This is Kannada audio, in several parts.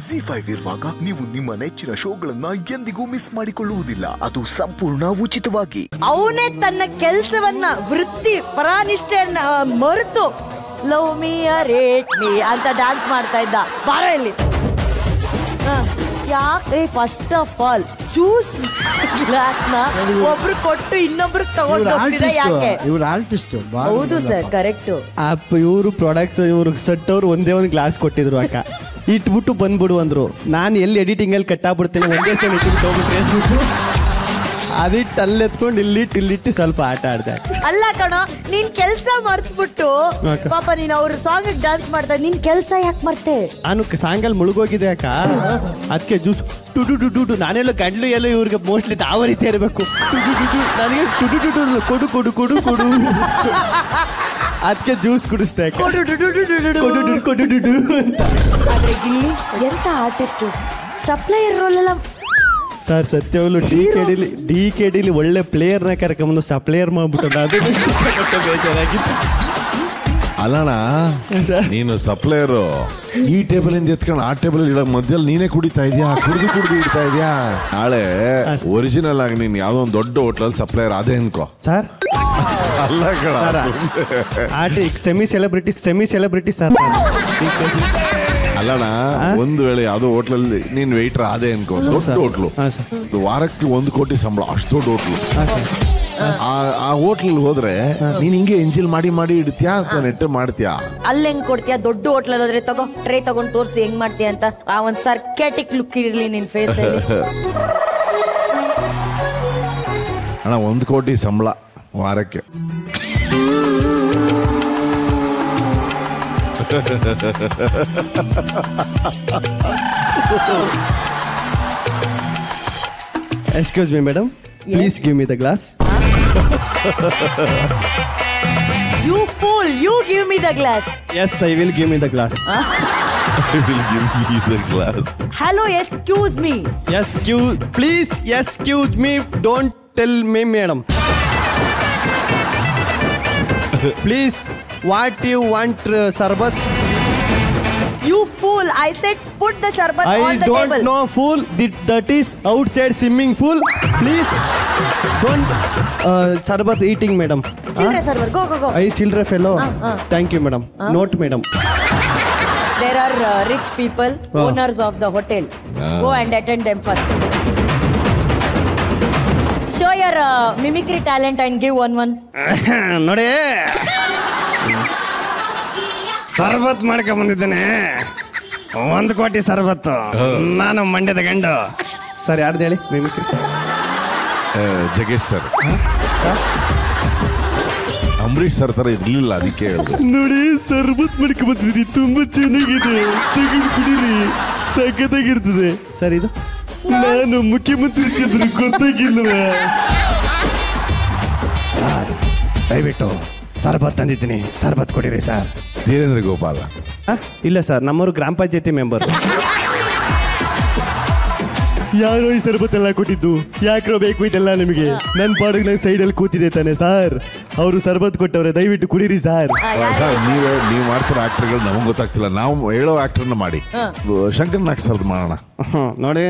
ZEE5 ಇರುವಾಗ ನೀವು ನಿಮ್ಮ ನೆಚ್ಚಿನ ಶೋಗಳನ್ನ ಎಂದಿಗೂ ಮಿಸ್ ಮಾಡಿಕೊಳ್ಳುವುದಿಲ್ಲ. ಅದು ಸಂಪೂರ್ಣ ಉಚಿತವಾಗಿ. ಅವನೇ ತನ್ನ ಕೆಲಸವನ್ನ ವೃತ್ತಿ ಪರಾನಿಷ್ಠೆಯನ್ನ ಮರೆತು love me or hate me ಅಂತ ಡ್ಯಾನ್ಸ್ ಮಾಡ್ತಾ ಇದ್ದ. ಬಾರ ಇಲ್ಲಿ. ಯಾಕೆ first of all juice glass ನ ಒಬ್ರು ಕೊಟ್ಟು ಇನ್ನೊಬ್ರಿಗೆ ತಗೊಂಡು ಹೋಗ್ತಿದ್ರೆ ಯಾಕೆ? ಇವ್ರು ಆರ್ಟಿಸ್ಟ್. ಹೌದು ಸರ್, ಕರೆಕ್ಟ್. ಇವರು ಪ್ರಾಡಕ್ಟ್ಸ್ ಇವ್ರು ಸೆಟ್ ಅವ್ರು ಒಂದೇ ಒಂದು ಗ್ಲಾಸ್ ಕೊಟ್ಟಿದ್ರು ಅಕ್ಕ, ಇಟ್ಬಿಟ್ಟು ಬಂದ್ಬಿಡು ಅಂದ್ರು. ನಾನು ಎಲ್ಲಿ ಎಡಿಟಿಂಗ್ ಅಲ್ಲಿ ಕಟ್ಟಾಗ್ಬಿಡ್ತೀನಿ, ಒಂದೇ ಸಲ ತಗೊಂಡ್ಬಿಟ್ರೆ ಅಂದ್ಬಿಟ್ಟು ಅದಿಟ್ಟು ಅಲ್ಲೆತ್ಕೊಂಡು ಇಲ್ಲಿಟ್ಟು ಸ್ವಲ್ಪ ಆಟ ಆಡ್ದೆ. ಅಲ್ಲ ಕಣೋ, ನೀನ್ ಕೆಲ್ಸ ಮರ್ತ್ಬಿಟ್ಟು ಪಾಪ ನೀನ್ ಅವ್ರ ಸಾಂಗ್ ಡ್ಯಾನ್ಸ್ ಮಾಡ್ತಾ ನಿನ್ ಕೆಲ್ಸ ಯಾಕೆ ಮರ್ತೆ? ನಾನು ಸಾಂಗಲ್ಲಿ ಮುಳುಗೋಗಿದೆ ಅಕ್ಕ, ಅದಕ್ಕೆ ಜ್ಯೂಸ್ ಟುಡು ನಾನೆಲ್ಲ ಗಂಡ್ಲು ಎಲ್ಲ ಇವ್ರಿಗೆ ಮೋಸ್ಟ್ಲಿ ಯಾವ ರೀತಿ ಇರಬೇಕು. ನನಗೆ ಟುಡು ಕೊಡು ಕೊಡು ಕೊಡು ಕೊಡು ಅದಕ್ಕೆ ಜ್ಯೂಸ್ ಕುಡಿಸ್ದೆ ಎಂತ ಆರ್ಟಿಸ್ಟ್ ಸಪ್ಲೈಯರ್ ರೋಲ್ ಎಲ್ಲ. ಸರ್ ಸತ್ಯವಾಗ್ಲು ಡಿ ಕೆ ಡಿಲಿ ಒಳ್ಳೆ ಪ್ಲೇಯರ್ನ ಕರ್ಕೊಂಬಂದು ಸಪ್ಲೇಯರ್ ಮಾಡ್ಬಿಟ್ಟು ಅದು ಬೇಜಾರಾಗಿತ್ತು. ಅಲ್ಲಣ್ಣ, ನೀನು ಸಪ್ಲೈಯರು ಈ ಟೇಬಲ್ ಇಂದ ಎತ್ಕೊಂಡು ಆ ಟೇಬಲ್ ಇಡೋ ಮಧ್ಯದಲ್ಲಿ ನೀನೇ ಕುಡಿತಾ ಇದೆಯಾ, ಕುಡಿದು ಇಡ್ತಾ ಇದೆಯಾ? ನಾಳೆ ಒರಿಜಿನಲ್ ಆಗಿ ನೀನ್ ಯಾವ್ದೋ ಒಂದು ದೊಡ್ಡ ಹೋಟ್ಲಲ್ಲಿ ಸಪ್ಲೈಯರ್ ಅದೇ ಅನ್ಕೋ ಸರ್. ಅಲ್ಲ ಸೆಮಿ ಸೆಲೆಬ್ರಿಟಿ ಸರ್. ಅಲ್ಲಣ್ಣ, ಒಂದು ವೇಳೆ ಯಾವ್ದೋ ಹೋಟ್ಲಲ್ಲಿ ನೀನ್ ವೆಯ್ಟರ್ ಅದೇ ಅನ್ಕೋ, ದೊಡ್ಡ ಹೋಟ್ಲು, ವಾರಕ್ಕೆ 1 ಕೋಟಿ ಸಂಬಳ, ಅಷ್ಟು ದೊಡ್ಡ ಹೋಟ್ಲು. ಆ ಹೋಟ್ಲಲ್ಲಿ ಹೋದ್ರೆ ನೀನ್ ಹಿಂಗೆ ಎಂಜಿಲ್ ಮಾಡಿ ಇಡ್ತೀಯಾ ಅಥವಾ ನೆಟ್ಟು ಮಾಡ್ತೀಯಾ? ಅಲ್ಲಿ ಹೆಂಗ್ ಕೊಡ್ತೀಯಾ? ದೊಡ್ಡ ಹೋಟ್ಲಲ್ಲಿ ಹೋದ್ರೆ ತಗೋ ಟ್ರೇ ತಗೊಂಡ್ ತೋರ್ಸಿ ಹೆಂಗ್ ಮಾಡ್ತೀಯ ಅಂತ. ಆ ಒಂದ್ ಸರ್ಕ್ಯಾಟಿಕ್ ಲುಕ್ ಇರ್ಲಿ ನಿನ್ ಫೇಸ್ ಅಲ್ಲಿ. ಅಣ್ಣ, 1 ಕೋಟಿ ಸಂಬಳ ವಾರಕ್ಕೆ. Excuse me, madam. Please give me the glass. You fool! You give me the glass. Yes, I will give me the glass. I will give you the glass. Hello, excuse me. Please, excuse me. Don't tell me, madam. Please, what you want, sarbat? You fool! I said put the sharbat on the table. I don't know, fool. That is outside swimming pool. Please, don't sarbat eating, madam. Children server, go. I children fellow. Thank you, madam. Note, madam. There are rich people, owners of the hotel. Go and attend them first. Show your mimicry talent and give one. ನೋಡಿ, ಸರ್ಬತ್ ಮಾಡ್ಕೊಂಡ್ ಬಂದಿದ್ದೇನೆ. 1 ಕೋಟಿ ಸರ್ಬತ್ತು. ನಾನು ಮಂಡ್ಯದ ಗಂಡು. ಸರ್, ಯಾರ್ದು ಹೇಳಿ mimicry? Jaggesh sir. Ambareesh sir ತರ ಇರ್ಲಿಲ್ಲ, ಅದಕ್ಕೆ ಹೇಳಿದೆ. ನೋಡಿ, ಸರ್ಬತ್ ಮಾಡ್ಕೊಂಡ್ ಬಂದಿದ್ರಿ, ತುಂಬಾ ಚೆನ್ನಾಗಿದೆ, ತೆಗೆದು ಕುಡೀರಿ, ಸಖತ್ತಾಗಿರ್ತದೆ. ಸರ್, ಇದು ನಾನು ಮುಖ್ಯಮಂತ್ರಿ ಚಂದ್ರ ಗೊತ್ತಾಗಿಲ್ವ? ದಯವಿಟ್ಟು ಸರ್ಬತ್ ತಂದಿದ್ದೀನಿ, ಸರ್ಬತ್ ಕೊಡಿರಿ ಸರ್. ಧೀರೇಂದ್ರ ಗೋಪಾಲ? ಇಲ್ಲ ಸರ್, ನಮ್ಮವರು ಗ್ರಾಮ ಪಂಚಾಯತಿ ಮೆಂಬರ್. ಯಾರೋ ಈ ಸರ್ಬತ್ತೆಲ್ಲ ಕೊಟ್ಟಿದ್ದು, ಯಾಕ್ರೋ ಬೇಕು ಇದೆಲ್ಲ ನಿಮಗೆ? ನನ್ನ ಪಾಡಿಗೆ ನಾನು ಸೈಡಲ್ಲಿ ಕೂತಿದೆ ತಾನೆ ಸರ್, ಅವರು ಸರ್ಬತ್ ಕೊಟ್ಟವ್ರೆ, ದಯವಿಟ್ಟು ಕುಡೀರಿ ಸರ್. ಸರ್, ನೀವು ಮಾಡ್ತಿರೋ ಆಕ್ಟರ್ಗಳು ನಮಗೆ ಗೊತ್ತಾಗ್ತಿಲ್ಲ, ನಾವು ಹೇಳೋ ಆಕ್ಟರ್ನ ಮಾಡಿ ಶಂಕರ್ ನಾಗ್ ಸರ್ದ್ ಮಾಡೋಣ. ನೋಡಿ,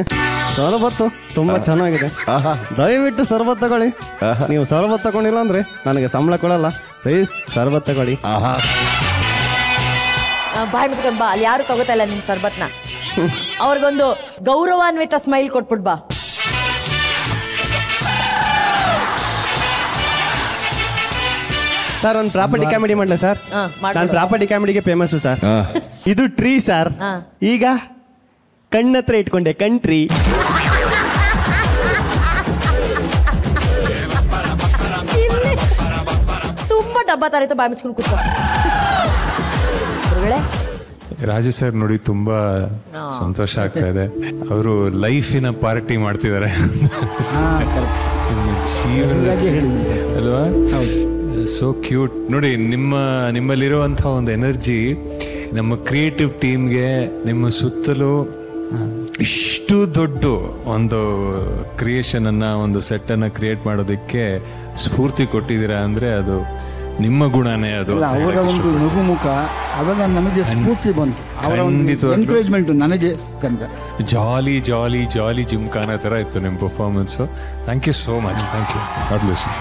ಸರ್ಬತ್ತು ತುಂಬಾ ಚೆನ್ನಾಗಿದೆ, ದಯವಿಟ್ಟು ಸರ್ಬತ್ ತಗೊಳ್ಳಿ. ನೀವು ಸರ್ಬತ್ ತಗೊಂಡಿಲ್ಲ ಅಂದ್ರೆ ನನಗೆ ಸಂಬಳ ಕೊಡಲ್ಲ, ಪ್ಲೀಸ್ ಸರ್ಬತ್ ತಗೊಳ್ಳಿ. ಬಾಯ್ ಮುಚ್ಕೊಂಡ್ ಬಾ, ಅಲ್ಲಿ ಯಾರು ತಗೋತಾ ಇಲ್ಲ ನಿಮ್ ಸರ್ಬತ್ನ. ಅವ್ರಿಗೊಂದು ಗೌರವಾನ್ವಿತ ಸ್ಮೈಲ್ ಕೊಟ್ಬಿಡ್ ಬಾ. ಸರ್, ಒಂದು ಪ್ರಾಪರ್ಟಿ ಕಾಮಿಡಿ ಮಾಡಲ ಸರ್? ನಾನು ಪ್ರಾಪರ್ಟಿ ಕಾಮಿಡಿಗೆ ಫೇಮಸ್ ಸರ್. ಇದು ಟ್ರೀ ಸರ್, ಈಗ ಕಣ್ಣತ್ರ ಇಟ್ಕೊಂಡೆ ಕಂಟ್ರಿ. ತುಂಬಾ ಡಬ್ಬ ತರ ಇತ್ತು, ಬಾಯ್ ಮುಚ್ಕೊಂಡು ಕೂತ್ಕೊ. ರಾಜು ಸರ್ ನೋಡಿ, ತುಂಬಾ ಸಂತೋಷ ಆಗ್ತಾ ಇದೆ. ಅವರು ಲೈಫಿನ ಪಾರ್ಟಿ ಮಾಡ್ತಿದ್ದಾರೆ ಅಲ್ವಾ? So cute. ನೋಡಿ, ನಿಮ್ಮಲ್ಲಿರುವಂಥ ಒಂದು ಎನರ್ಜಿ ನಮ್ಮ ಕ್ರಿಯೇಟಿವ್ ಟೀಮ್ಗೆ, ನಿಮ್ಮ ಸುತ್ತಲೂ ಇಷ್ಟು ದೊಡ್ಡ ಒಂದು ಕ್ರಿಯೇಷನ್ ಅನ್ನ, ಒಂದು ಸೆಟ್ ಅನ್ನ ಕ್ರಿಯೇಟ್ ಮಾಡೋದಕ್ಕೆ ಸ್ಫೂರ್ತಿ ಕೊಟ್ಟಿದ್ದೀರಾ ಅಂದ್ರೆ ಅದು ನಿಮ್ಮ ಗುಣನೇ ಅದು. ಅವರ ಒಂದು ನಗುಮುಖ ಅವಾಗ ನಮಗೆ ಸ್ಫೂರ್ತಿ ಬಂತು, ಅವರ ಒಂದು ಎನ್ಕರೇಜ್ಮೆಂಟ್ ನನಗೆ ಕಂದ. ಜಾಲಿ ಜಾಲಿ ಜಾಲಿ ಜಿಮ್ಖಾನ ತರ ಇತ್ತು ನಿಮ್ಮ performance. Thank you so much. Thank you. God bless you.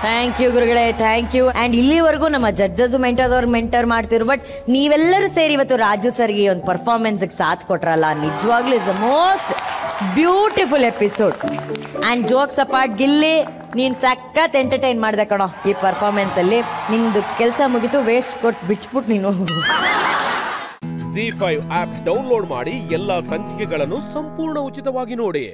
Thank you ಗುರುಗಳೇ, ಥ್ಯಾಂಕ್ ಯು. ಆ್ಯಂಡ್ ಇಲ್ಲಿವರೆಗೂ ನಮ್ಮ ಜಡ್ಜಸ್ ಮೆಂಟರ್ಸ್ ಅವ್ರು ಮೆಂಟರ್ ಮಾಡ್ತಿರು, ಬಟ್ ನೀವೆಲ್ಲರೂ ಸೇರಿ ಇವತ್ತು ರಾಜು ಸರ್ಗೆ ಒಂದು ಪರ್ಫಾರ್ಮೆನ್ಸ್ಗೆ ಸಾಥ್ ಕೊಟ್ರಲ್ಲ, ನಿಜವಾಗ್ಲೂ is the most beautiful episode. And jokes apart, Gilli ನೀನು ಸಖತ್ ಎಂಟರ್ಟೈನ್ ಮಾಡಿದೆ ಕಣೋ ಈ ಪರ್ಫಾರ್ಮೆನ್ಸಲ್ಲಿ. ನಿಂದು ಕೆಲಸ ಮುಗಿತು, ವೇಸ್ಟ್ ಕೊಟ್ಟು ಬಿಚ್ಬಿಟ್ಟು ನೀನು. ZEE5 ಆಪ್ ಡೌನ್ಲೋಡ್ ಮಾಡಿ ಎಲ್ಲಾ ಸಂಚಿಕೆಗಳನ್ನು ಸಂಪೂರ್ಣ ಉಚಿತವಾಗಿ ನೋಡಿ.